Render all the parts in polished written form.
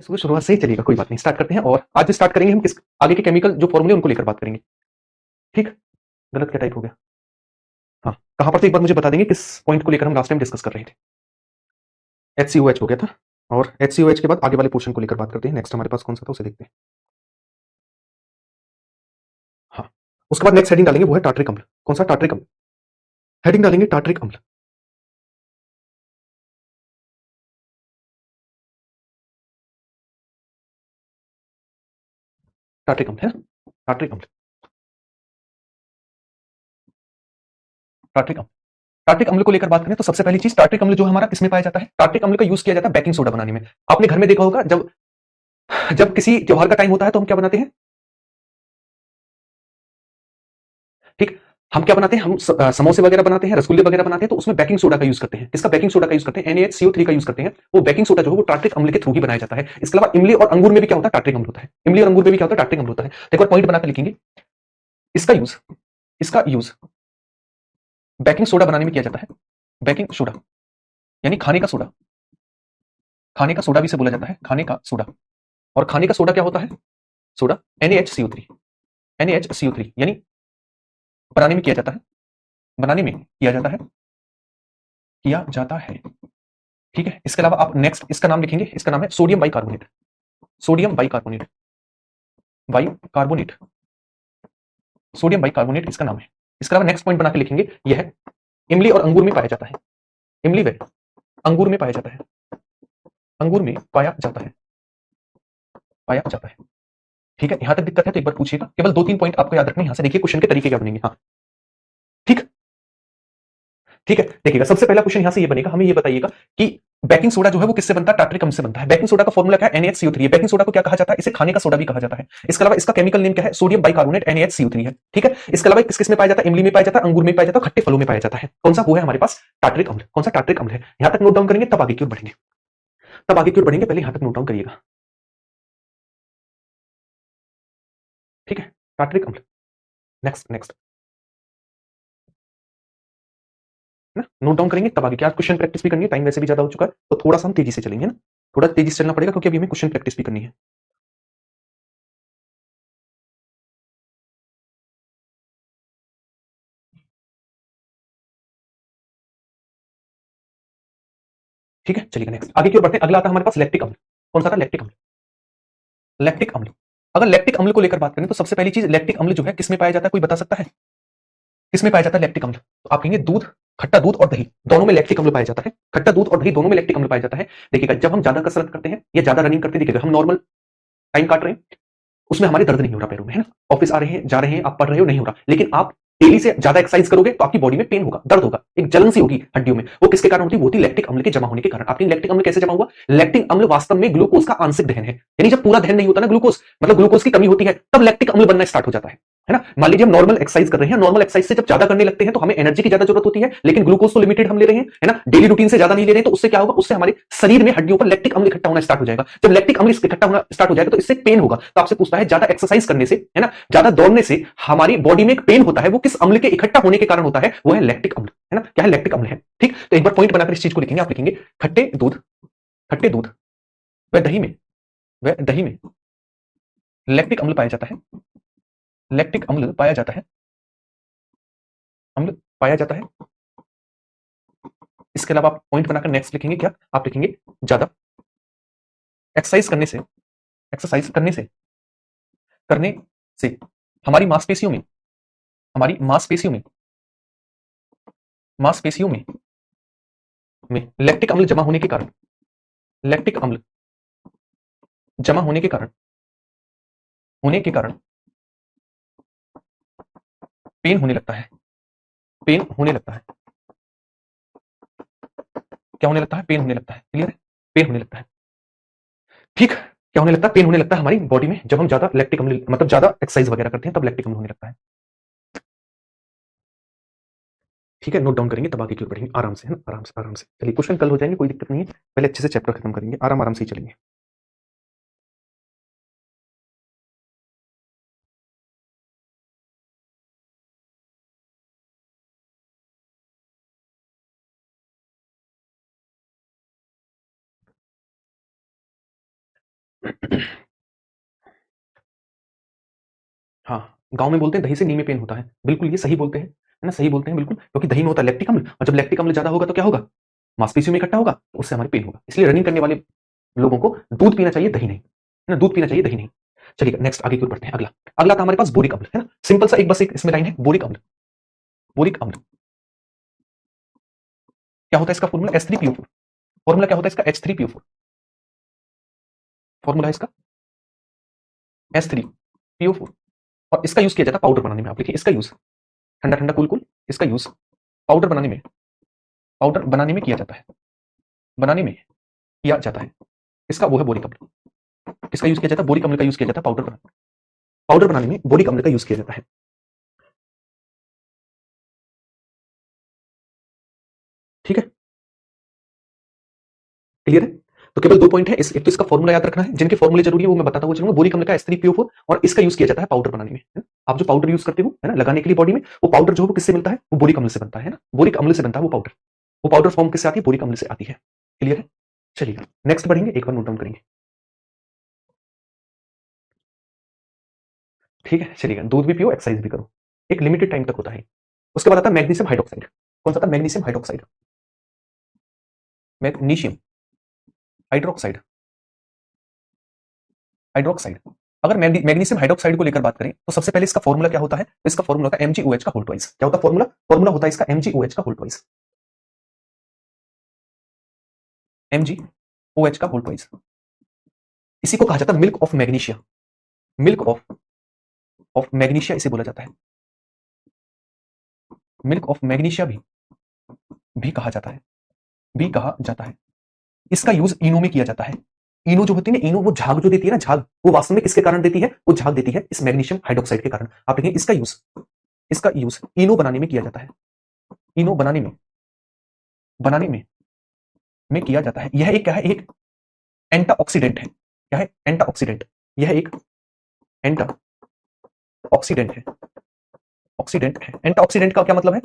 इसको शुरुआत से ही चलेगा, कोई बात नहीं, स्टार्ट करते हैं। और आज जो स्टार्ट करेंगे हम किस आगे के केमिकल जो फॉर्मूले उनको लेकर बात करेंगे। ठीक। गलत क्या टाइप हो गया? हाँ, कहां पर थे एक बार मुझे बता देंगे, किस पॉइंट को लेकर हम लास्ट टाइम डिस्कस कर रहे थे? HCOH हो गया था। और HCOH के बाद आगे वाले पोर्शन को लेकर बात करते हैं। नेक्स्ट हमारे पास कौन सा था उसे देखते हैं। हाँ, उसके बाद नेक्स्ट हेडिंग डालेंगे, वो है टार्ट्रिक अम्ल। कौन सा? टार्ट्रिक अम्ल। हेडिंग डालेंगे टार्ट्रिक अम्ल। टार्ट्रिक अम्ल है ना? टार्ट्रिक अम्ल। टार्ट्रिक अम्ल। टार्ट्रिक अम्ल को लेकर बात करें तो सबसे पहली चीज, टार्ट्रिक अम्ल जो हमारा किसमें पाया जाता है? टार्ट्रिक अम्ल का यूज किया जाता है बेकिंग सोडा बनाने में। आपने घर में देखा होगा, जब जब किसी त्योहार का टाइम होता है तो हम क्या बनाते हैं? ठीक। हम क्या बनाते हैं? हम समोसे वगैरह बनाते हैं, रसगुल्ले वगैरह बनाते हैं, तो उसमें बेकिंग सोडा का यूज करते हैं। किसका बेकिंग सोडा का यूज करते हैं? NaHCO3 का यूज करते हैं। वो बेकिंग सोडा जो है वो टार्ट्रिक अम्ल के थ्रू ही बनाया जाता है। इसके अलावा इमली और अंगूर में भी क्या होता है? टार्ट्रिक अम्ल होता है। इमली और अंगूर में भी क्या होता है? टार्ट्रिक अम्ल होता है। तो एक बार पॉइंट बनाकर लिखेंगे, इसका यूज इसका यूज बेकिंग सोडा बनाने में किया जाता है। बेकिंग सोडा यानी खाने का सोडा। खाने का सोडा भी से बोला जाता है, खाने का सोडा। और खाने का सोडा क्या होता है? Soda NaHCO3। NaHCO3 यानी बनाने में किया जाता है। बनाने में किया जाता है। ठीक है। इसके अलावा आप नेक्स्ट इसका नाम लिखेंगे, इसका नाम है sodium bicarbonate. Sodium bicarbonate. Bicarbonate. Sodium bicarbonate इसका नाम है। इसके अलावा नेक्स्ट पॉइंट बना के लिखेंगे, यह है इमली और अंगूर में पाया जाता है। इमली व अंगूर में पाया जाता है। अंगूर में पाया जाता है। ठीक है। यहां तक दिक्कत है तो एक बार पूछिएगा। केवल 2-3 पॉइंट आपको याद रखने, यहां से देखिए क्वेश्चन के तरीके क्या बनेंगे। हाँ, ठीक। ठीक है, देखिएगा सबसे पहला क्वेश्चन यहां से ये बनेगा, हमें ये बताइएगा कि बेकिंग सोडा जो है वो किससे बनता है? टार्ट्रिक अम्ल से बनता है। बेकिंग सोडा का फॉर्मूला क्या है? NaHCO3 है। बेकिंग सोडा को क्या कहा जाता है? इसे खाने का सोडा भी कहा जाता है। इसके अलावा इसका केमिकल नेम क्या है? सोडियम बाइकार्बोनेट NaHCO3 है। ठीक है। इसके अलावा किस किस में पाया जाता है? इमली में पाया जाता है, अंगूर में पाया जाता है, खट्टे फलों में पाया जाता है। कौन सा? वो है हमारे पास टार्ट्रिक अम्ल। कौन सा? टार्ट्रिक अम्ल है। यहां तक नोट डाउन करेंगे तब आगे की ओर बढ़ेंगे। पहले यहां तक नोट डाउन करिएगा। ठीक है। टार्ट्रिक अम्ल। नेक्स्ट नेक्स्ट ना, नोट डाउन करेंगे तब आगे। क्या क्वेश्चन प्रैक्टिस भी करनी है, टाइम वैसे भी ज्यादा हो चुका है, तो थोड़ा सा हम तेजी से चलेंगे ना। थोड़ा तेजी से चलना पड़ेगा क्योंकि अभी हमें क्वेश्चन प्रैक्टिस भी करनी है। ठीक है, चलिए नेक्स्ट आगे की ओर बढ़ते हैं। अगला आता है हमारे पास लैक्टिक अम्ल। कौन सा था? लैक्टिक अम्ल। लैक्टिक अम्ल। अगर लैक्टिक अम्ल को लेकर बात करें तो सबसे पहली चीज, लैक्टिक अम्ल जो है किसमें पाया जाता है? कोई बता सकता है किसमें पाया जाता है लैक्टिक अम्ल? तो आप कहेंगे दूध, खट्टा दूध और दही दोनों में लैक्टिक अम्ल पाया जाता है। खट्टा दूध और दही दोनों में लैक्टिक अम्ल पाया जाता है। देखिएगा जब हम ज्यादा कसरत करते हैं या ज्यादा रनिंग करते हैं, देखिएगा हम नॉर्मल टाइम काट रहे हैं, उसमें हमारे दर्द नहीं हो रहा पैरों में, है ना? ऑफिस आ रहे हैं, जा रहे हैं, आप पढ़ रहे हो, नहीं हो रहा। लेकिन आप डेली से ज्यादा एक्सरसाइज करोगे तो आपकी बॉडी में पेन होगा, दर्द होगा, एक जलन सी होगी हड्डियों में। वो किसके कारण होती है? वो होती है लैक्टिक अम्ल के जमा होने के कारण। आपकी लैक्टिक अम्ल कैसे जमा हुआ? लैक्टिक अम्ल वास्तव में ग्लूकोज का आंशिक दहन है। यानी जब पूरा दहन नहीं होता ना ग्लूकोज, मतलब ग्लूकोज की कमी होती है, तब लैक्टिक अम्ल बनना स्टार्ट हो जाता है ना? मान लीजिए हम नॉर्मल एक्सरसाइज कर रहे हैं, नॉर्मल एक्सरसाइज से जब ज्यादा करने लगते हैं तो हमें एनर्जी की ज्यादा जरूरत होती है, लेकिन ग्लूकोज तो लिमिटेड हम ले रहे हैं, है ना? डेली रूटीन से ज्यादा नहीं ले रहे हैं, तो उससे क्या होगा? उससे हमारे शरीर में हड्डियों पर लैक्टिक अम्ल इकट्ठा होना स्टार्ट हो जाएगा। जब लैक्टिक अम्ल इकट्ठा होना स्टार्ट हो जाएगा तो इससे पेन होगा। तो आपसे पूछता है ज्यादा एक्सरसाइज करने से, है ना, ज्यादा दौड़ने से हमारी बॉडी में एक पेन होता है, वो किस अम्ल के इकट्ठा होने के कारण होता है? वो है लैक्टिक अम्ल, है ना? क्या है? लैक्टिक अम्ल है। ठीक। तो एक बार पॉइंट बनाकर इस चीज को लिखेंगे, आप लिखेंगे खट्टे दूध व दही में लैक्टिक अम्ल पाया जाता है। लैक्टिक अम्ल पाया जाता है। अम्ल पाया जाता है। इसके अलावा आप पॉइंट बनाकर नेक्स्ट लिखेंगे, क्या आप लिखेंगे? ज्यादा एक्सरसाइज करने से एक्सरसाइज करने से हमारी हमारी मांसपेशियों में लैक्टिक अम्ल जमा होने के कारण लैक्टिक अम्ल जमा होने के कारण पेन होने लगता है। पेन होने लगता है। क्या होने लगता है? पेन होने लगता है। क्लियर है? पेन होने लगता है। ठीक। क्या होने लगता है? पेन होने लगता है हमारी बॉडी में जब हम ज्यादा लैक्टिक अम्ल, मतलब ज्यादा एक्सरसाइज वगैरह करते हैं, तब लैक्टिक अम्ल होने लगता है। ठीक है, नोट डाउन करेंगे तब आगे की ओर बढ़ेंगे आराम से, है ना? आराम से आराम से चलिए, क्वेश्चन कल हो जाएंगे, कोई दिक्कत नहीं है। पहले अच्छे से चैप्टर खत्म करेंगे, आराम आराम से ही चलेंगे। हाँ, गाँव में बोलते हैं दही से नी में पेन होता है। बिल्कुल ये सही बोलते हैं, है ना? सही बोलते हैं बिल्कुल, क्योंकि दही में होता है लैक्टिक अम्ल और जब लैक्टिक अम्ल ज़्यादा होगा तो क्या होगा? मांसपेशियों में इकट्ठा होगा, तो उससे हमारे पेन होगा। इसलिए रनिंग करने वाले लोगों को दूध पीना चाहिए, दही नहीं, है ना? दूध पीना चाहिए, दही नहीं। चलिए नेक्स्ट आगे की ओर बढ़ते हैं। अगला, अगला था हमारे पास बोरिक अम्ल, है ना? सिंपल सा एक बस एक इसमें लाइन है, बोरिक अम्ल। बोरिक अम्ल क्या होता है इसका फॉर्मूला H3PO4। फॉर्मूला क्या होता है इसका H3PO4। फॉर्मूला है इसका H3PO4 और इसका यूज किया जाता है पाउडर बनाने में। आप लिखिए इसका यूज, ठंडा ठंडा कूल कूल, इसका यूज पाउडर बनाने में, पाउडर बनाने में किया जाता है, बनाने में किया जाता है। इसका वो है बोरिक अम्ल। किसका यूज किया जाता है? बोरिक अम्ल का यूज किया जाता है पाउडर बनाने, पाउडर बनाने में बोरिक अम्ल का यूज किया जाता है। ठीक है, क्लियर है? तो केवल 2 पॉइंट है। इस एक तो इसका फॉर्मूला याद रखना है, जिनके फॉर्मूले जरूरी है वो मैं बताता हुआ चलूंगा। बोरिक अम्ल का H3PO4 और इसका यूज किया जाता है पाउडर बनाने में, है ना? आप जो पाउडर यूज करते हो, है ना, लगाने के लिए बॉडी में, वो पाउडर जो है वो किससे मिलता है? वो बोरिक अम्ल से बनता है ना? बोरिक अम्ल से बनता है वो पाउडर। वो पाउडर फॉर्म किससे आती है? बोरिक अम्ल से आती है। क्लियर है? चलिए नेक्स्ट बढ़ेंगे, एक बार नोट डाउन करेंगे। ठीक है, चलिए दूध भी पियो, एक्सरसाइज भी करो, एक लिमिटेड टाइम तक होता है। उसके बाद आता है मैग्नीशियम हाइड्रोक्साइड। कौन सा था? Magnesium hydroxide. Magnesium hydroxide, hydroxide. अगर मैग्नीशियम हाइड्रोक्साइड को लेकर बात करें तो सबसे पहले इसका फॉर्मूला क्या होता है? तो इसका फॉर्मूला होता है MgOH का होल ट्वाइस। क्या होता है फॉर्मूला? फॉर्मूला होता है इसका MgOH का होल ट्वाइस। MgOH का होल ट्वाइस। इसी को कहा जाता है milk of magnesia. Milk of magnesia इसे बोला जाता है। मिल्क ऑफ मैग्नीशिया भी कहा जाता है, भी कहा जाता है। इसका यूज इनो में किया जाता है। इनो जो होती है ना, इनो वो झाग जो देती है ना, झाग, वो वास्तव में किसके कारण देती है? वो झाग देती है इस मैग्नीशियम हाइड्रोक्साइड के कारण। आप देखें इसका यूज इनो बनाने में किया जाता है। इनो बनाने में किया जाता है। यह एक क्या है? एक एंटाऑक्सीडेंट है। क्या है? एंटाऑक्सीडेंट। यह एक एंटाऑक्सीडेंट है। ऑक्सीडेंट है। एंटाऑक्सीडेंट का क्या मतलब है?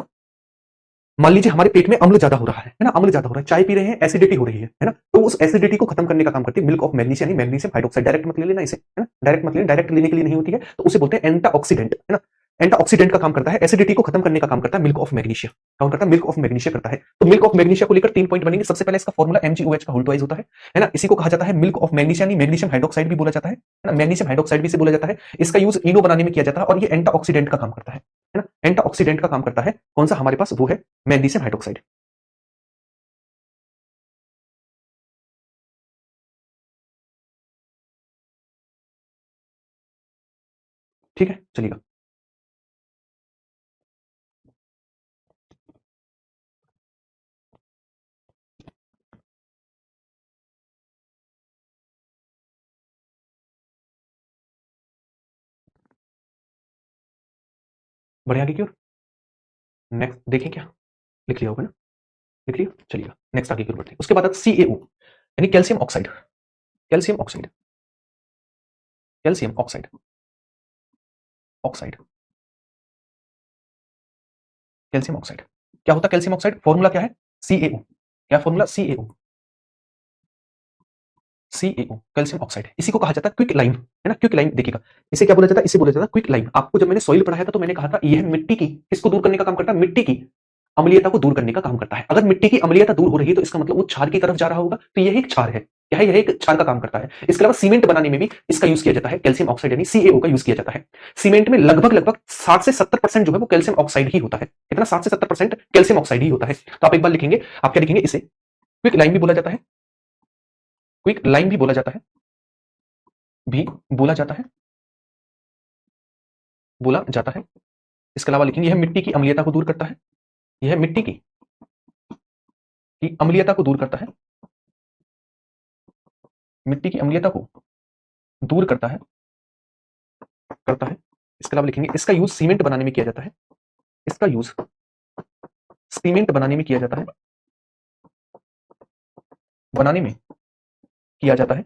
मान लीजिए हमारे पेट में अम्ल ज्यादा हो रहा है ना, अम्ल ज्यादा हो रहा है, चाय पी रहे हैं, एसिडिटी हो रही है ना, तो उस एसिडिटी को खत्म करने का काम करती है मिल्क ऑफ मैग्नीशिया, यानी मैग्नीशियम हाइड्रोक्साइड। डायरेक्ट मत ले लेना इसे, है ना, डायरेक्ट मत लेना, डायरेक्ट लेने के लिए नहीं होती है, तो उसे बोलते हैं एंटाऑक्सीडेंट, है ना। एंटाऑक्सीडेंट का काम करता है, एसिडिटी को खत्म करने का काम करता है मिल्क ऑफ मैग्नीशिया। काम करता है मिल्क ऑफ मैग्नीशिया करता है। तो मिल्क ऑफ मैग्नीशिया को लेकर 3 पॉइंट बनेंगे। सबसे पहले इसका फॉर्मूला MgOH का होल ट्वाइस होता है ना। इसी को कहा जाता है मिल्क ऑफ मैग्नीशिया, यानी मैग्नीशियम हाइड्रोक्साइड भी बोला जाता है ना, मैग्नीशियम हाइड्रोक्साइड भी इसे बोला जाता है। इसका यूज इनो बनाने में किया जाता है और ये एंटाऑक्सीडेंट का काम करता है ना, एंटाऑक्सीडेंट का काम करता है। कौन सा हमारे पास? वो है मैग्नीशियम हाइड्रोक्साइड। ठीक है, चलिएगा बढ़े आगे की ओर। नेक्स्ट देखें, क्या लिख लिया होगा ना? लिख लिया, चलिएगा नेक्स्ट आगे की ओर बढ़ते हैं। उसके बाद CaO यानी calcium oxide. Calcium oxide, calcium oxide, oxide, calcium oxide. क्या होता है कैल्शियम ऑक्साइड? फॉर्मूला क्या है? CaO। क्या formula? CaO। CaO calcium oxide. इसी को कहा जाता है क्विक लाइम, है ना, क्विक लाइम। देखिएगा इसे क्या बोला जाता है? इसे बोला जाता है क्विक लाइम। आपको जब मैंने सॉइल पढ़ाया था तो मैंने कहा था यह मिट्टी की किसको दूर करने का काम करता है? मिट्टी की अम्लीयता को दूर करने का काम करता है। अगर मिट्टी की अम्लीयता दूर हो रही है तो इसका मतलब वो क्षार की तरफ जा रहा होगा, तो यह एक क्षार है। क्या है? यह एक क्षार का काम करता है। इसके अलावा सीमेंट बनाने में भी इसका यूज किया जाता है, कैल्शियम ऑक्साइड यानी CaO का यूज किया जाता है। सीमेंट में लगभग लगभग 60 से 70% जो है वो कैल्शियम ऑक्साइड ही होता है। कितना? 60 से 70% कैल्शियम ऑक्साइड ही होता है। तो आप एक बार लिखेंगे, आप क्या लिखेंगे? इसे क्विक लाइम भी बोला जाता है, क्विक लाइम भी बोला जाता है, भी बोला जाता है, बोला जाता है। इसके अलावा लिखेंगे यह मिट्टी की अम्लीयता को दूर करता है। यह मिट्टी की अम्लीयता को दूर करता है, मिट्टी की अम्लीयता को दूर करता है। इसके अलावा लिखेंगे इसका यूज सीमेंट बनाने में किया जाता है। इसका यूज सीमेंट बनाने में किया जाता है, बनाने में किया जाता है,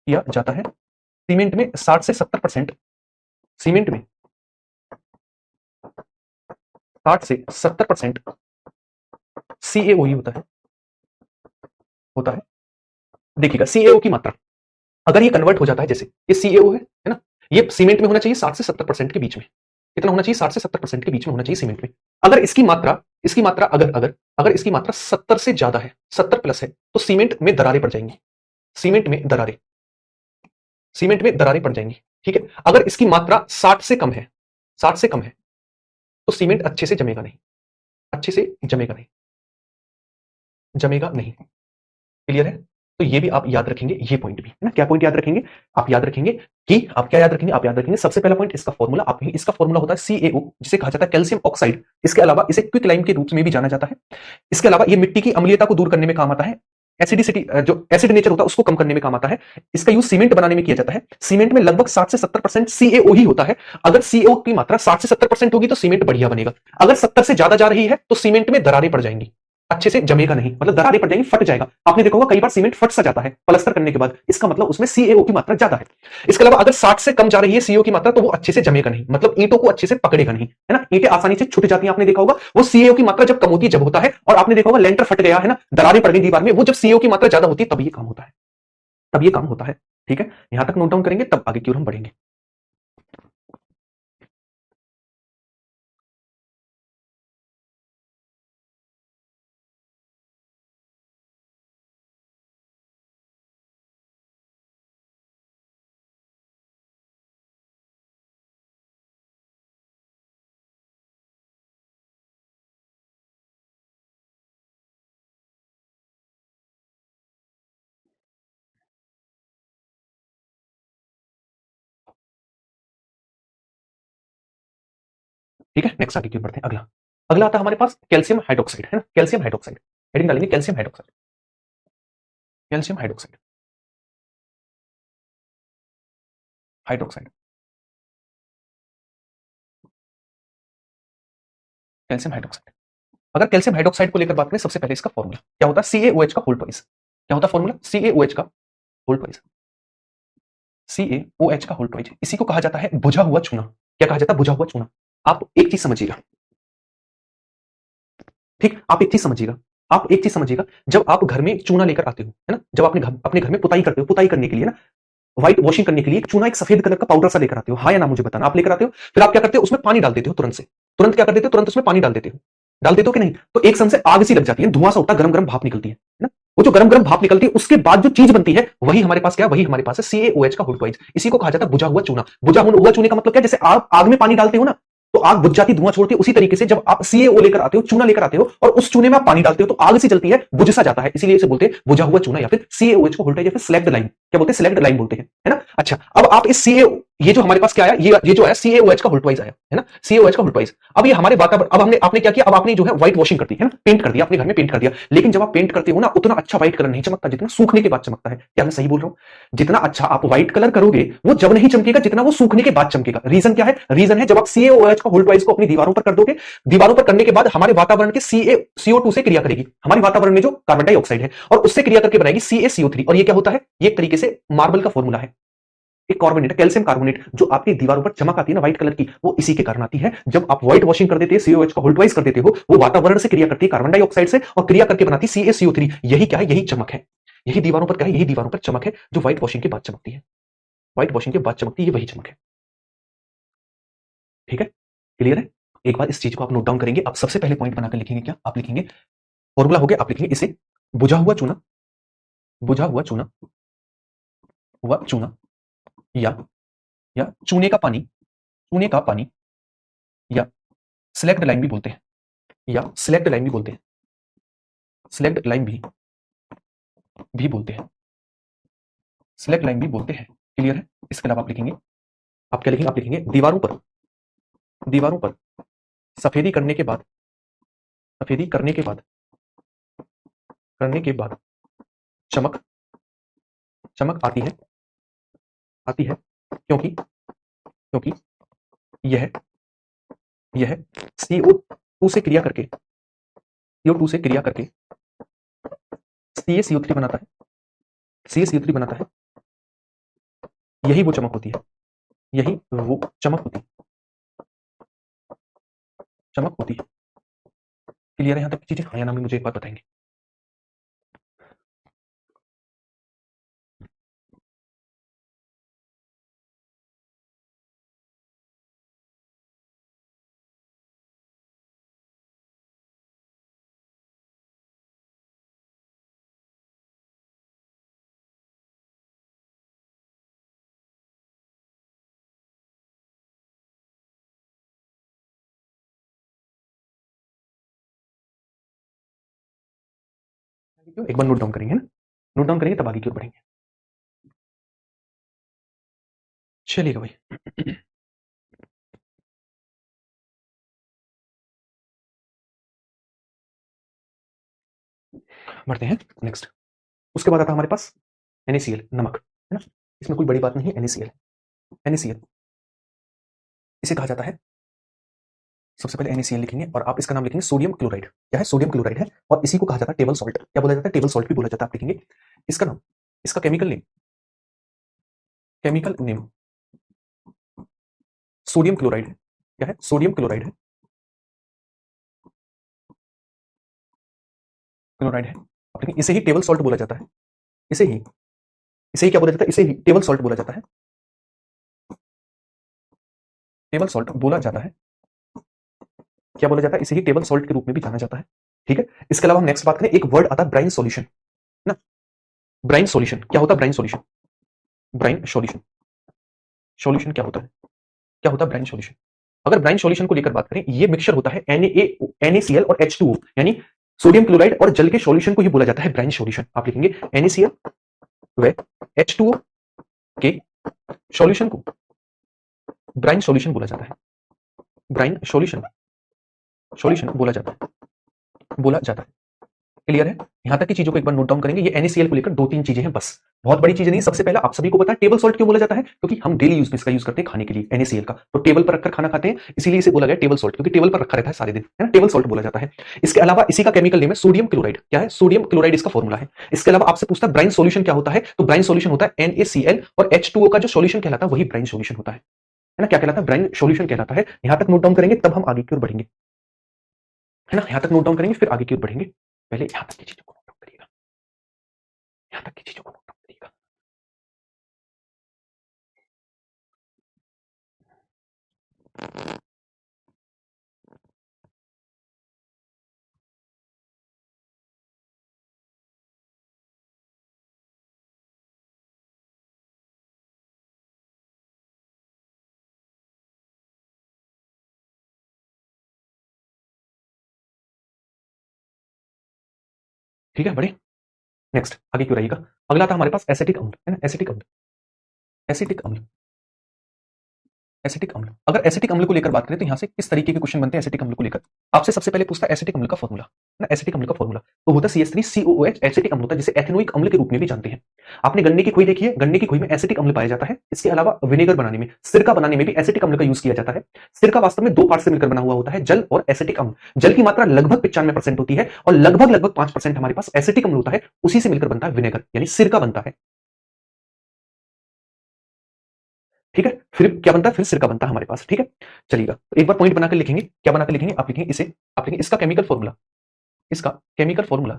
किया जाता है। सीमेंट में 60 से 70%, सीमेंट में 60 से 70% CaO ही होता है, होता है। देखिएगा CaO की मात्रा, अगर ये कन्वर्ट हो जाता है, जैसे ये CaO है ना, ये सीमेंट में होना चाहिए 60 से 70% के बीच में। कितना होना चाहिए? 60 से 70% के बीच में होना चाहिए सीमेंट में। अगर इसकी मात्रा अगर अगर अगर इसकी मात्रा 70 से ज्यादा है, 70 प्लस है, तो सीमेंट में दरारें पड़ जाएंगी। सीमेंट में दरारें सीमेंट में दरारें पड़ जाएंगी। ठीक है, अगर इसकी मात्रा 60 से कम है, 60 से कम है, तो सीमेंट अच्छे से जमेगा नहीं, अच्छे से जमेगा नहीं, जमेगा नहीं। क्लियर है? तो ये भी आप याद रखेंगे, ये पॉइंट भी है ना। क्या पॉइंट याद रखेंगे? आप याद रखेंगे कि आप क्या याद रखेंगे? आप याद रखेंगे सबसे पहला पॉइंट इसका फॉर्मूला। आप इसका फॉर्मूला होता है CaO, जिसे कहा जाता है कैल्शियम ऑक्साइड। इसके अलावा इसे क्विक लाइम के रूप में भी जाना जाता है। इसके अलावा ये मिट्टी की अम्लीयता को दूर करने में काम आता है। एसिडिसिटी, जो एसिड नेचर होता है, उसको कम करने में काम आता है। इसका यूज सीमेंट बनाने में किया जाता है। सीमेंट में लगभग 60 से 70% CaO ही होता है। अगर CaO की मात्रा 60 से 70% होगी तो सीमेंट बढ़िया बनेगा। अगर 70 से ज्यादा जा रही है तो सीमेंट में दरारें पड़ जाएंगी, अच्छे से जमेगा नहीं, मतलब दरारें पड़ जाएंगी, फट जाएगा। आपने देखा होगा कई बार सीमेंट फट सा जाता है प्लास्टर करने के बाद, इसका मतलब उसमें CaO की मात्रा ज्यादा है। इसके अलावा अगर 60 से कम जा रही है CaO की मात्रा, तो वो अच्छे से जमेगा नहीं, मतलब ईंटों को अच्छे से पकड़ेगा नहीं, है ना। ईंटें आसानी से छूट जाती हैं, आपने देखा होगा। वो CaO की मात्रा जब कम होती है, जब होता है। और आपने देखा होगा लेंटर फट गया है ना, दरारें पड़ गई दीवार में, वो जब CaO की मात्रा ज्यादा होती है तब ये काम होता है, तब ये काम होता है। ठीक है, यहां तक नोट डाउन करेंगे, तब आगे की ओर हम बढ़ेंगे। ठीक है, नेक्स्ट आगे की ओर बढ़ते हैं। अगला अगला आता है हमारे पास कैल्शियम हाइड्रोक्साइड, है ना। कैल्शियम हाइड्रोक्साइड हेडिंग डालेंगे, calcium hydroxide, calcium hydroxide, hydroxide, calcium hydroxide. अगर कैल्शियम हाइड्रोक्साइड को लेकर बात करें, सबसे पहले इसका फॉर्मूला क्या होता है? CaOH का होल ट्वाइस। क्या होता है फॉर्मूला? CaOH का होल ट्वाइस, CaOH का होल ट्वाइस। इसी को कहा जाता है बुझा हुआ चूना। क्या कहा जाता है? बुझा हुआ चूना। आप एक चीज समझिएगा, ठीक, आप एक चीज समझिएगा, आप एक चीज समझिएगा। जब आप घर में चूना लेकर आते हो, है ना, जब अपने घर में पुताई करते हो, पुताई करने के लिए ना, व्हाइट वॉशिंग करने के लिए एक चूना, एक सफेद कलर का पाउडर सा लेकर आते हो, हाँ या ना मुझे बताना। आप लेकर आते हो, फिर आप क्या करते हो? उसमें पानी डाल देते हो तुरंत से। तुरंत क्या कर देते हो? तुरंत उसमें पानी डाल देते हो। डाल देते हो कि नहीं? तो एक सन से आग सी लग जाती है, धुआं सा उठता, गरम गरम भाप निकलती है ना। वो जो गरम गरम भाप निकलती है, उसके बाद जो चीज बनती है, वही हमारे पास क्या? वही हमारे पास है CaOH का होल ट्वाइस। इसी को कहा जाता है बुझा हुआ चूना। बुझा हुआ चूने का मतलब क्या? जैसे आप आग में पानी डालते हो ना, तो आग बुझ जाती, धुआं छोड़ती है। उसी तरीके से जब आप CaO लेकर आते हो, चूना लेकर आते हो, और उस चूने में आप पानी डालते हो, तो आग सी जलती है, बुझ सा जाता है। इसीलिए इसे बोलते हैं बुझा हुआ चूना, या फिर CaOH को होल्टेज, या फिर स्लैग्ड लाइम। क्या बोलते हैं? स्लैग्ड लाइम बोलते हैं, है ना। अच्छा, अब आप इस CaO, ये जो हमारे पास क्या आया, ये जो आया CaOH का होल ट्वाइस आया, है ना, CaOH का होल ट्वाइस। अब ये हमारे वातावरण, अब हमने आपने क्या किया? अब आपने जो है व्हाइट वॉशिंग कर दी, है ना, पेंट कर दिया, अपने घर में पेंट कर दिया। लेकिन जब आप पेंट करते हो ना, उतना अच्छा व्हाइट कलर नहीं चमकता जितना सूखने के बाद चमकता है। क्या मैं सही बोल रहा हूं? जितना अच्छा आप व्हाइट कलर करोगे, वो जब नहीं चमकेगा जितना वो सूखने के बाद चमकेगा। रीजन क्या है? रीजन है, जब आप CaOH का होल ट्वाइस को अपनी दीवारों पर कर दोगे, दीवारों पर करने के बाद हमारे वातावरण के CO2 से क्रिया करेगी, हमारे वातावरण में जो कार्बन डाइऑक्साइड है, और उससे क्रिया करके बनाएगी CaCO3। और ये क्या होता है? ये एक तरीके से मार्बल का फॉर्मूला है, एक कार्बोनेट, कैल्शियम कार्बोनेट, जो आपकी दीवारों पर चमक आती है ना व्हाइट कलर की, वो इसी के कारण आती है। जब आप व्हाइट वॉशिंग कर देते हैं, CaOH का होल ट्वाइस कर देते हो, वो वातावरण से क्रिया करती है कार्बन डाइऑक्साइड से, और क्रिया करके बनाती है CaCO3। यही क्या है? यही चमक है। यही दीवारों पर क्या है? यही दीवारों पर चमक है, जो व्हाइट वॉशिंग के बाद चमकती है। व्हाइट वॉशिंग के बाद चमकती है, ये वही चमक है। ठीक है, क्लियर है? एक बार इस चीज को आप नोट डाउन करेंगे। आप सबसे पहले पॉइंट बनाकर लिखेंगे, क्या आप लिखेंगे? फॉर्मूला हो गया, आप लिखेंगे इसे बुझा हुआ चूना, बुझा हुआ चूना, या चूने का पानी, चूने का पानी, या स्लैग्ड लाइम भी बोलते हैं, या स्लैग्ड लाइम भी बोलते हैं, स्लैग्ड लाइम भी बोलते हैं, स्लैग्ड लाइम भी बोलते हैं। क्लियर है? इसके अलावा आप लिखेंगे, आप क्या लिखेंगे? आप लिखेंगे दीवारों पर, दीवारों पर सफेदी करने के बाद, सफेदी करने के बाद चमक, चमक आती है, क्योंकि क्योंकि यह यह CO2 से क्रिया करके, CO2 से क्रिया करके CaCO3 बनाता है, CaCO3 बनाता है। यही वो चमक होती है, यही वो चमक होती है, चमक होती है। क्लियर है यहां तक की चीजें? हाँ या ना में मुझे एक बात बताएंगे। एक बार नोट डाउन करेंगे ना, नोट डाउन करेंगे तब आगे की ओर बढ़ेंगे। चलिएगा भाई। बढ़ते हैं नेक्स्ट। उसके बाद आता है हमारे पास NaCl, नमक, है ना। इसमें कोई बड़ी बात नहीं है। NaCl, NaCl इसे कहा जाता है, सबसे पहले NaCl लिखेंगे और आप इसका नाम लिखेंगे सोडियम क्लोराइड। क्या है? सोडियम क्लोराइड है। और इसी को कहा जाता है टेबल सॉल्ट। क्या बोला जाता है? टेबल सॉल्ट भी बोला जाता है। आप लिखेंगे इसका नाम, इसका chemical name, chemical name sodium chloride है। क्या है? सोडियम क्लोराइड है, क्लोराइड है। आप लिखेंगे इसे ही टेबल सॉल्ट बोला जाता है। इसे ही, इसे ही क्या बोला जाता है? इसे ही टेबल सॉल्ट बोला जाता है। टेबल सॉल्ट बोला जाता है। क्या बोला जाता है? इसे ही टेबल सॉल्ट के रूप में भी जाना जाता है। ठीक है। इसके अलावा हम नेक्स्ट बात करें, एक वर्ड आता है ब्राइन सॉल्यूशन ना। ब्राइन सॉल्यूशन क्या होता है? Brine solution, brine solution, solution क्या होता है? क्या होता है ब्राइन सॉल्यूशन? अगर ब्राइन सॉल्यूशन को लेकर बात करें, ये मिक्सचर होता है NaCl और H2O, यानी सोडियम क्लोराइड और जल के सॉल्यूशन को ही बोला जाता है ब्राइन सॉल्यूशन। आप लिखेंगे NaCl व H2O के सॉल्यूशन को ब्राइन सॉल्यूशन बोला जाता है। ब्राइन सॉल्यूशन, सॉल्यूशन बोला जाता है, बोला जाता है। क्लियर है? यहां तक की चीजों को एक बार नोट डाउन करेंगे। ये NaCl को लेकर 2-3 चीजें हैं बस, बहुत बड़ी चीजें नहीं। सबसे पहला आप सभी को पता है टेबल सॉल्ट क्यों बोला जाता है? क्योंकि हम डेली यूज में इसका यूज करते हैं खाने के लिए, NaCl का। तो टेबल पर रखकर खाना खाते हैं, इसीलिए इसे बोला गया टेबल सॉल्ट, क्योंकि टेबल पर रखा रहता है सारे दिन, है ना। टेबल सॉल्ट बोला जाता है। इसके अलावा इसी का केमिकल नेम है सोडियम क्लोराइड। क्या है? सोडियम क्लोराइड इसका फॉर्मूला है। इसके अलावा आपसे पूछता है ब्राइन सॉल्यूशन क्या होता है, तो ब्राइन सॉल्यूशन होता है NaCl और H2O का जो सॉल्यूशन कहलाता है वही ब्राइन सॉल्यूशन होता है ना। क्या कहलाता है? ब्राइन सॉल्यूशन कहलाता है। यहां तक नोट डाउन करेंगे तब हम आगे की ओर बढ़ेंगे, है ना। यहां तक नोट डाउन करेंगे फिर आगे की ओर बढ़ेंगे। पहले यहां तक की चीजों को नोट डाउन करिएगा, यहां तक की चीजों को नोट डाउन करिएगा। ठीक है, बढ़े नेक्स्ट। आगे क्यों रहेगा? अगला था हमारे पास एसिटिक अम्ल, है ना। एसिटिक अम्ल, एसिटिक अम्ल, एसिटिक अम्ल। अगर एसिटिक अम्ल को लेकर बात करें तो यहां से किस तरीके के क्वेश्चन बनते हैं एसिटिक अम्ल को लेकर? आपसे सबसे पहले पूछता है एसिटिक अम्ल का फॉर्मूला, ना। एसिटिक अम्ल का फॉर्मूला तो होता है CH3COOH। एसिटिक अम्ल होता है जिसे एथेनोइक अम्ल के रूप में भी जानते हैं। आपने गन्ने की खोई देखी है, गन्ने की खोई में एसिटिक अम्ल पाया जाता है। इसके अलावा विनेगर बनाने में, सिरका बनाने में भी एसिटिक अम्ल का यूज किया जाता है। सिरका वास्तव में 2 पार्ट से मिलकर बना हुआ होता है, जल और एसिटिक अम्ल। जल की मात्रा लगभग 95% होती है और लगभग लगभग 5% हमारे पास एसिटिक अम्ल होता है। उसी से मिलकर बनता है विनेगर, यानी सिरका बनता है। ठीक है। फिर क्या बनता है? फिर सिरका बनता है हमारे पास। ठीक है, चलिएगा। तो एक बार पॉइंट बनाकर लिखेंगे। क्या बनाकर लिखेंगे? आप लिखेंगे इसे, आप लिखेंगे इसका केमिकल फॉर्मूला, इसका केमिकल फॉर्मूला,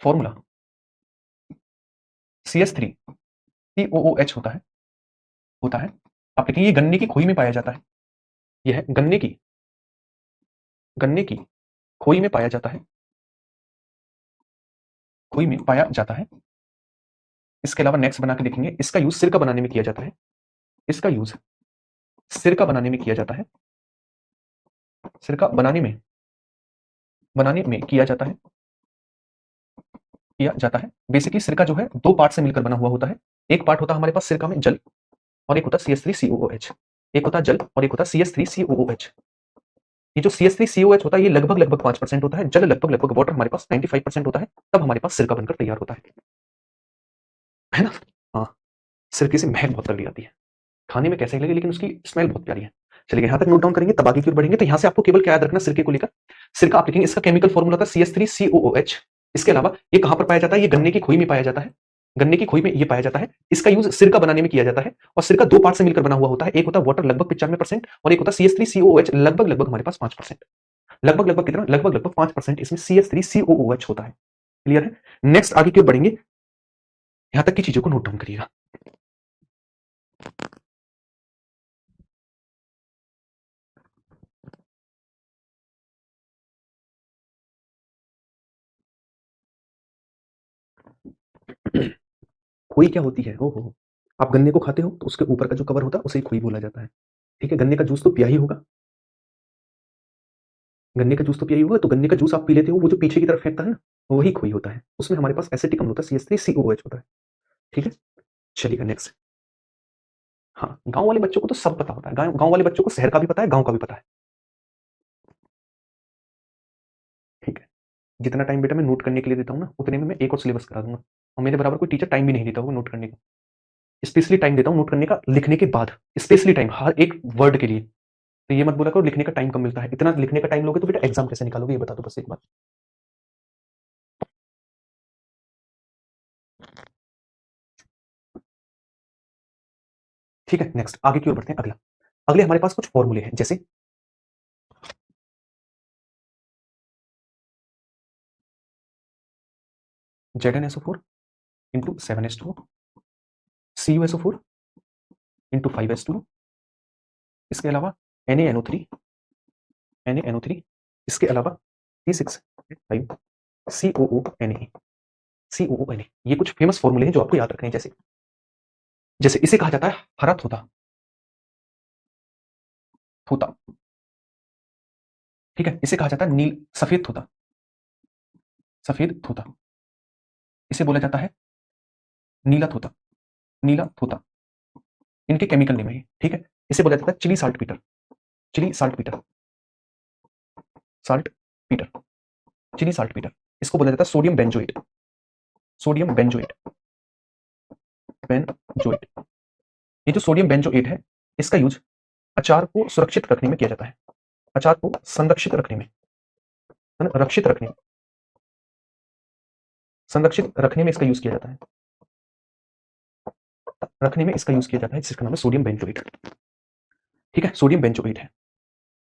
फॉर्मूला CH3COOH होता है, होता है। आप लिखेंगे ये गन्ने की खोई में पाया जाता है। यह है गन्ने की, गन्ने की खोई में पाया जाता है, खोई में पाया जाता है। इसके अलावा नेक्स्ट बना के देखेंगे, इसका यूज सिरका बनाने में किया जाता है। इसका यूज सिरका बनाने में किया जाता है, सिरका बनाने में, बनाने में किया जाता है, किया जाता है। बेसिकली सिरका जो है 2 पार्ट से मिलकर बना हुआ होता है। एक पार्ट होता है हमारे पास सिरका में जल, और एक होता है CH3COOH। एक होता है जल और एक होता है CH3COOH। ये जो CH3COH होता है ये लगभग लगभग 5% होता है। जल लगभग लगभग, वाटर हमारे पास 95% होता है। तब हमारे पास सिरका बनकर तैयार होता है ना। हाँ, सिरके से महक बहुत तगड़ी आती है, खाने में कैसे लगे लेकिन उसकी स्मेल बहुत प्यारी है। चलिए यहां तक नोट डाउन करेंगे तब आगे की ओर बढ़ेंगे। तो यहां से आपको केवल क्या याद रखना सिरके को लेकर? सिरका आप लिखेंगे इसका केमिकल फॉर्मूला था CH3COOH। इसके अलावा ये कहां पर पाया जाता है? ये गन्ने की खोई में पाया जाता है। गन्ने की खोई में ये पाया जाता है। इसका यूज सिरका बनाने में किया जाता है और सिरका 2 पार्ट से मिलकर बना हुआ होता है। एक होता है वाटर लगभग 95% और एक होता है CH3COOH लगभग लगभग हमारे पास 5%। लगभग लगभग कितना? लगभग लगभग 5% इसमें CH3COOH होता है। क्लियर है? नेक्स्ट आगे की ओर बढ़ेंगे। यहां तक की चीजों को नोट डाउन करिएगा। खोई क्या होती है? ओहो, आप गन्ने को खाते हो तो उसके ऊपर का जो कवर होता है उसे खोई बोला जाता है। ठीक है, गन्ने का जूस तो पिया ही होगा। गन्ने का जूस तो पिया ही होगा, तो गन्ने का जूस आप पी लेते हो, वो जो पीछे की तरफ फेंकता है ना, वही खोई होता है, उसमें हमारे पास एसिटिक अम्ल होता है, CH3COOH होता है। ठीक है, चलिएगा नेक्स्ट। हाँ, गांव वाले बच्चों को तो सब पता होता है, गांव वाले बच्चों को शहर का भी पता है, गांव का भी पता है। ठीक है, जितना टाइम बेटा मैं नोट करने के लिए देता हूँ ना, उतने में मैं एक और सिलेबस करा दूंगा, और मेरे बराबर कोई टीचर टाइम भी नहीं देता होगा नोट करने का। स्पेशली टाइम देता हूँ नोट करने का, लिखने के बाद स्पेशली टाइम हर एक वर्ड के लिए। तो ये मत बोला करो लिखने का टाइम कम मिलता है, इतना लिखने का टाइम लोगे तो बेटा एग्जाम कैसे निकालोगे, ये बता दो बस एक बात। ठीक है, नेक्स्ट आगे की ओर बढ़ते हैं। अगला, अगले हमारे पास कुछ फॉर्मूले हैं, जैसे ZnSO4 into 7s2 CuSO4 into 5s2, इसके अलावा NaNO3 NaNO3, इसके अलावा C6H5 COONA COONA। ये कुछ फेमस फॉर्मूले हैं जो आपको याद रखने हैं। जैसे जैसे इसे कहा जाता है हरा थोता, थोता। ठीक है, इसे कहा जाता है नील सफेद थोता, सफेद थोता। इसे बोला जाता है नीला थोता, नीला थोता। इनके केमिकल नेम है। ठीक है, इसे बोला जाता है Chile saltpetre, Chile saltpetre, saltpetre, Chile saltpetre. इसको बोला जाता है sodium benzoate, sodium benzoate, benzoate. ये जो सोडियम बेंजोएट है, इसका यूज अचार को सुरक्षित रखने में किया जाता है, अचार को संरक्षित रखने में, है ना, रक्षित रखने में, संरक्षित रखने में इसका यूज किया जाता है, रखने में इसका यूज किया जाता है, जिसका नाम है सोडियम बेंजोएट। ठीक है, सोडियम बेंजोएट है,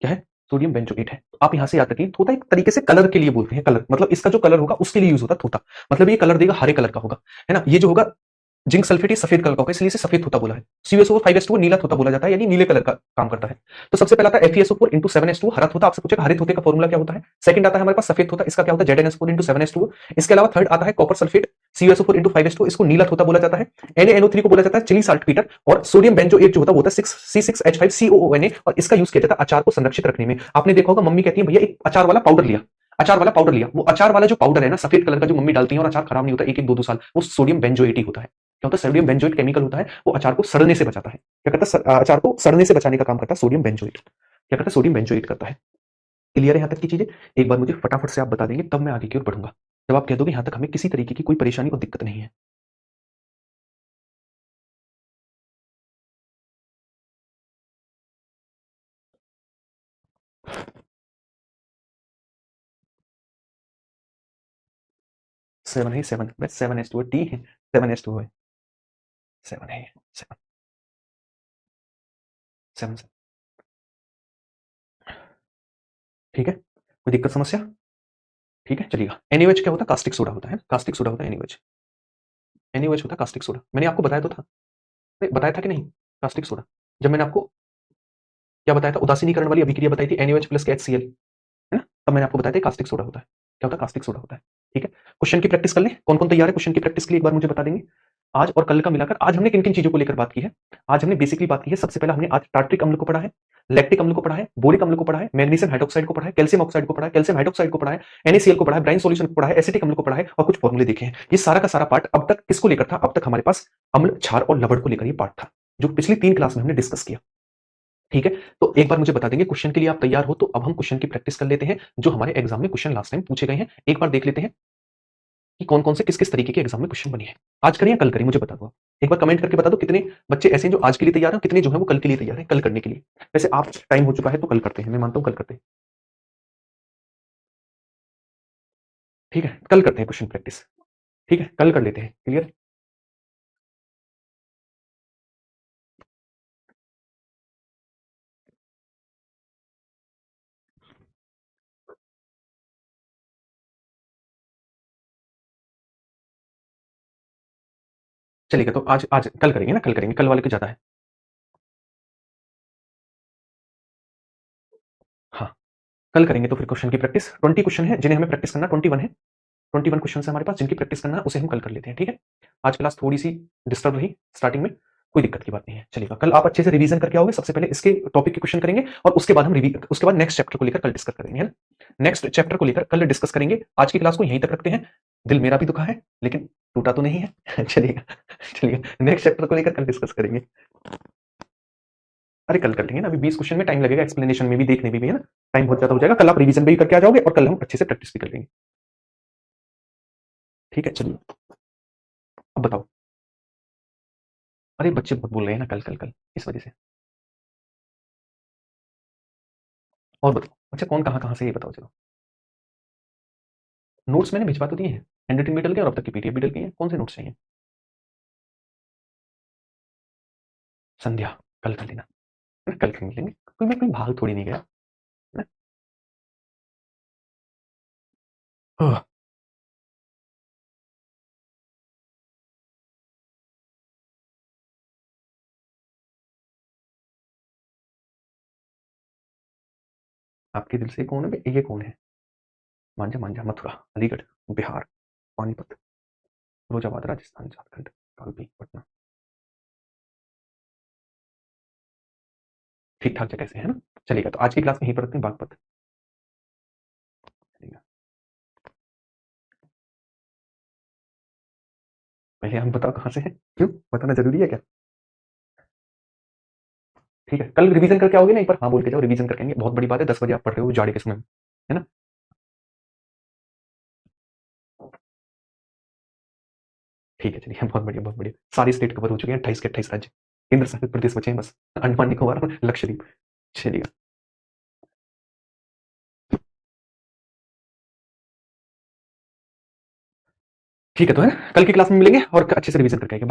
क्या है, सोडियम बेंजोएट है। आप यहां से याद रखिए, थोता एक तरीके से कलर के लिए बोलते हैं, कलर मतलब इसका जो कलर होगा उसके लिए यूज होता है थोता, मतलब ये कलर देगा, हरे कलर का होगा, है ना। ये जो होगा जिंक सल्फेट ये सफेद कलर का होगा, इसलिए इसे सफेद थोता बोला है। CuSO4 5s2 नीला थोता बोला जाता है, यानी नीले कलर का काम करता है। तो सबसे पहला आता है FeSO4 इंटू 7s2 हरा थोता। आपसे पूछेगा हरे थोते का फॉर्मूला क्या होता है। सेकंड आता है हमारे पास सफेद थोता, इसका क्या होता है ZnSO4 इंटू 7s2। इसके अलावा थर्ड आता है copper sulphate CuSO4 into 5s2, इसको नीला थोता बोला जाता है। NaNO3 को बोला जाता है चिली साल्ट पीटर, और सोडियम बेंजोएट जो होता है C6H5 COONA, और इसका यूज किया जाता है अचार को संरक्षित रखने में। आपने देखा होगा मम्मी कहती है भैया एक अचार वाला पाउडर लिया, अचार वाला पाउडर लिया, वो अचार वाला जो पाउडर है ना सफेद कलर का जो मम्मी डालती है और अचार खराब नहीं होता एक एक दो दो साल, वो सोडियम बेंजोएट ही होता है। क्या होता है, सोडियम बेंजोएट केमिकल होता है, वो अचार को सड़ने से बचाता है। क्या करता है, अचार को सड़ने से बचाने का काम करता है सोडियम बेंजोएट। क्या करता है, सोडियम बेंजोएट करता है। क्लियर है यहां तक की चीजें। एक बार मुझे फटाफट से आप बता देंगे, तब मैं आगे की ओर बढ़ूंगा, जब आप कह दोगे यहां तक हमें किसी तरीके की कोई परेशानी और दिक्कत नहीं है। सेवन है, सेवन, बस 7s2 टी है, 7s2 है, 7 है, 7, 7। ठीक है, कोई दिक्कत समस्या। ठीक है, चलिएगा। NaOH क्या होता है, कास्टिक सोडा होता है, कास्टिक सोडा होता है NaOH। NaOH होता है कास्टिक सोडा, मैंने आपको बताया तो था, बताया था कि नहीं, कास्टिक सोडा। जब मैंने आपको क्या बताया था, उदासीनीकरण वाली अभिक्रिया बताई थी NaOH प्लस के HCl, है ना, तब मैंने आपको बताया था कास्टिक सोडा होता है। क्या होता है, कास्टिक सोडा होता है। ठीक है, क्वेश्चन की प्रैक्टिस कर लें, कौन कौन तैयार है क्वेश्चन की प्रैक्टिस के लिए, एक बार मुझे बता देंगे। आज और कल का मिलाकर आज हमने किन किन चीजों को लेकर बात की है। आज हमने बेसिकली बात की है, सबसे पहला हमने आज टार्ट्रिक अम्ल को पढ़ा है, लैक्टिक अम्ल को पढ़ा है, बोरिक अम्ल को पढ़ा है, मैग्नीशियम हाइड्रोक्साइड को पढ़ा है, कैल्शियम ऑक्साइड को पढ़ा है, कैल्शियम हाइड्रोक्साइड को पढ़ा है, NaCl को पढ़ा है, ब्राइन सॉल्यूशन को पढ़ा है, एसिटिक अम्ल को पढ़ा है, और कुछ फॉर्मूले देखे हैं। ये सारा का सारा पार्ट अब तक किसको लेकर था, अब तक हमारे पास अम्ल, क्षार और लवण को लेकर ये पार्ट था, जो पिछली 3 क्लास में हमने डिस्कस किया। ठीक है, तो एक बार मुझे बता देंगे क्वेश्चन के लिए आप तैयार हो, तो अब हम क्वेश्चन की प्रैक्टिस कर लेते हैं, जो हमारे एग्जाम में क्वेश्चन लास्ट टाइम पूछे गए हैं। एक बार देख लेते हैं कि कौन कौन से किस किस तरीके के एग्जाम में क्वेश्चन बने हैं। आज करें या कल करें, मुझे बता दो। एक बार कमेंट करके बता दो कितने बच्चे ऐसे हैं जो आज के लिए तैयार हैं, कितने जो है वो कल के लिए तैयार हैं, कल करने के लिए। वैसे आप टाइम हो चुका है तो कल करते हैं, मैं मानता हूं कल करते हैं। ठीक है, कल करते हैं क्वेश्चन प्रैक्टिस। ठीक है, कल कर लेते हैं, क्लियर। चलिएगा, तो आज आज कल करेंगे ना, कल करेंगे, कल वाले को ज्यादा है। हाँ, कल करेंगे तो फिर क्वेश्चन की प्रैक्टिस 20 क्वेश्चन है जिन्हें हमें प्रैक्टिस करना, 21 है, 21 क्वेश्चन है हमारे पास जिनकी प्रैक्टिस करना है, उसे हम कल कर लेते हैं। ठीक है, आज क्लास थोड़ी सी डिस्टर्ब रही स्टार्टिंग में, कोई दिक्कत की बात नहीं है, चलेगा। कल आप अच्छे से रिवीजन करके आओगे। सबसे पहले इसके टॉपिक के क्वेश्चन करेंगे और उसके बाद उसके बाद नेक्स्ट चैप्टर को लेकर कल डिस्कस करेंगे, है ना। नेक्स्ट चैप्टर को लेकर कल डिस्कस करेंगे। आज की क्लास को यहीं तक रखते हैं। दिल मेरा भी दुखा है लेकिन टूटा तो नहीं है। चलिएगा, चलिएगा, नेक्स्ट चैप्टर को लेकर कल डिस्कस करेंगे। अरे कल कर लेंगे ना, अभी 20 क्वेश्चन में टाइम लगेगा, एक्सप्लेनेशन में भी, देखने में भी, है ना। टाइम बहुत ज्यादा हो जाएगा। कल आप रिवीजन भी करके आ जाओगे और कल हम अच्छे से प्रैक्टिस भी कर लेंगे। ठीक है, चलिए अब बताओ। अरे बच्चे बहुत बोल रहे हैं ना, कल कल कल, इस वजह से। और बताओ अच्छा, कौन कहाँ कहाँ से, ये बताओ चलो। नोट्स मैंने भिजवा तो दिए हैं, हैंडराइटिंग भी डल गया और अब तक की पीडीएफ भी डल गई है। कौन से नोट्स चाहिए? संध्या, कल कर लेना, कल कर लेंगे। कोई मैं कोई भाग थोड़ी नहीं गया, है ना? आह, आपके दिल से कौन है बे? ये कौन है? मांझा मांझा, मथुरा, अलीगढ़, बिहार, पानीपत, फिरोजाबाद, राजस्थान, झारखंड, कालपी, पटना। ठीक ठाक जगह से, है ना। चलेगा, तो आज की क्लास में यहीं पर रखते हैं, बागपत। चलेगा, पहले हम बताओ कहाँ से है, क्यों बताना जरूरी है क्या? ठीक है, कल रिवीजन करके आओगे ना एक बार, हाँ बोल के जाओ, रिवीजन करके आएंगे। बहुत बड़ी बात है, 10 बजे आप पढ़ रहे हो जाड़े के समय में, है ना। ठीक है, चलिए, बहुत बढ़िया, बहुत बढ़िया। सारी स्टेट कवर हो चुके हैं, 28 के 28 राज्य, केंद्र शासित प्रदेश बचे हैं बस, अंडमान निकोबार और लक्षद्वीप। चलिए, ठीक है, तो है कल की क्लास में मिलेंगे और अच्छे से रिवीजन करके आएंगे।